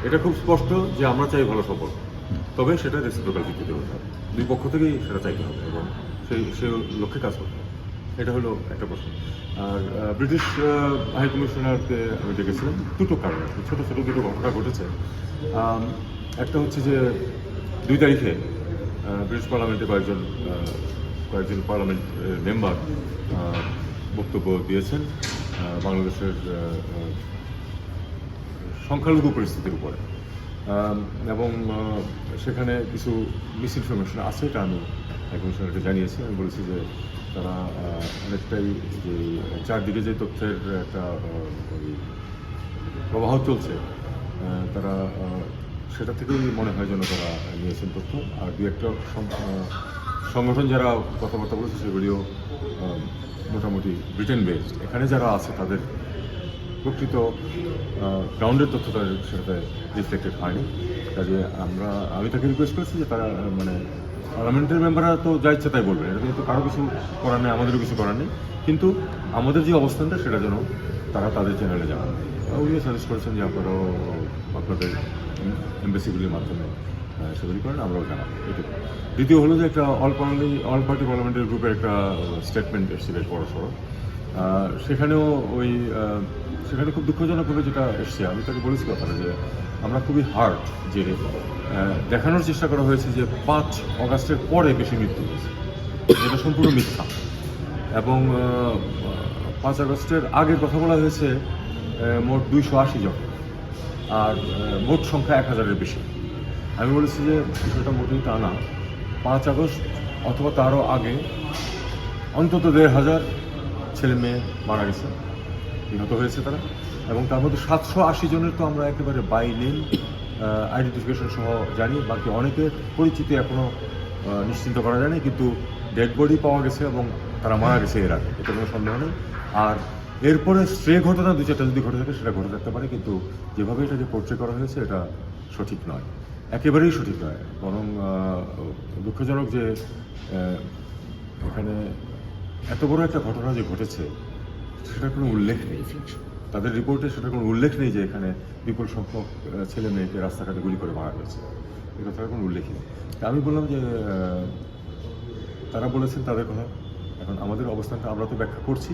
এটা খুব স্পষ্ট যে আমরা চাই ভালো সম্পর্ক, তবে সেটা রেসিপ্রোকাল ভিত্তিতে হতে হবে, দুই পক্ষ থেকেই সেটা চাইতে হবে এবং সে লক্ষ্যে কাজ করতে হবে। এটা হলো একটা প্রশ্ন। আর ব্রিটিশ হাই কমিশনারকে আমি দেখেছিলাম দুটো কারণে, ছোটো ছোটো দুটো ঘটনা ঘটেছে। একটা হচ্ছে যে 2 তারিখে ব্রিটিশ পার্লামেন্টে কয়েকজন পার্লামেন্ট মেম্বার বক্তব্য দিয়েছেন বাংলাদেশের সংখ্যালঘু পরিস্থিতির উপরে, এবং সেখানে কিছু মিসইনফরমেশন আছে, এটা আমি কমিশনারকে জানিয়েছি। আমি বলেছি যে তারা অনেকটাই যে চারদিকে যে তথ্যের একটা ওই প্রবাহ চলছে, তারা সেটা থেকেই মনে হয় যেন তারা নিয়েছেন তথ্য। আর দু একটা সংগঠন যারা কথাবার্তা বলেছে সেগুলিও মোটামুটি ব্রিটেন বেসড, এখানে যারা আছে তাদের প্রকৃত গ্রাউন্ডের তথ্য তাদের সেটাতে রিফ্লেক্টেড হয়নি। কাজে আমি তাকে রিকোয়েস্ট করেছি যে তারা মানে পার্লামেন্টের মেম্বাররা তো যা ইচ্ছা তাই বলবেন, এটা কিন্তু কারো কিছু করার নেই, আমাদেরও কিছু করার নেই, কিন্তু আমাদের যে অবস্থানটা সেটা যেন তারা তাদের চ্যানেলে জানান। উনিও সাজেস্ট করেছেন যে আপনারাও আপনাদের এমবেসিগুলির মাধ্যমে সেগুলি করেন, আমরাও জানাবো। এটুকু। দ্বিতীয় হলো যে একটা অল পার্টি পার্লামেন্টারি গ্রুপের একটা স্টেটমেন্ট এসেছে বেশ বড় সড়ো, সেখানেও সেখানে খুব দুঃখজনকভাবে যেটা এসছে, আমি তাকে বলেছি কথাটা যে আমরা খুবই হার্ট যে দেখানোর চেষ্টা করা হয়েছে যে 5 অগাস্টের পরে বেশি মৃত্যু হয়েছে, এটা সম্পূর্ণ মিথ্যা। এবং 5 আগস্টের আগে কথা বলা হয়েছে মোট 280 জন, আর মোট সংখ্যা 1000-এর বেশি। আমি বলেছি যে বিষয়টা মোটেই তা না, 5 আগস্ট অথবা তারও আগে অন্তত 1500 ছেলে মেয়ে মারা গেছে, নিহত হয়েছে তারা, এবং তার মধ্যে 780 জনের তো আমরা একেবারে বাই নেম আইডেন্টিফিকেশন সহ জানি, বাকি অনেকের পরিচিতি এখনও নিশ্চিন্ত করা যায়নি, কিন্তু ডেড বডি পাওয়া গেছে এবং তারা মারা গেছে এর আগে, এটা কোনো সন্দেহ নেই। আর এরপরে স্ট্রে ঘটনা 2-4টা যদি ঘটে থাকে সেটা ঘটে থাকতে পারে, কিন্তু যেভাবে এটাকে পোর্ট্রে করা হয়েছে এটা সঠিক নয়, একেবারেই সঠিক নয়। বরং দুঃখজনক যে এখানে এত বড় একটা ঘটনা যে ঘটেছে সেটার কোনো উল্লেখ নেই, তাদের রিপোর্টে সেটার কোনো উল্লেখ নেই যে এখানে বিপুল সংখ্যক ছেলে মেয়েকে রাস্তাঘাটে গুলি করে মারা গেছে, এ কথার কোনো উল্লেখই নেই। তা আমি বললাম যে তারা বলেছেন তাদের কথা, এখন আমাদের অবস্থানটা আমরা তো ব্যাখ্যা করছি।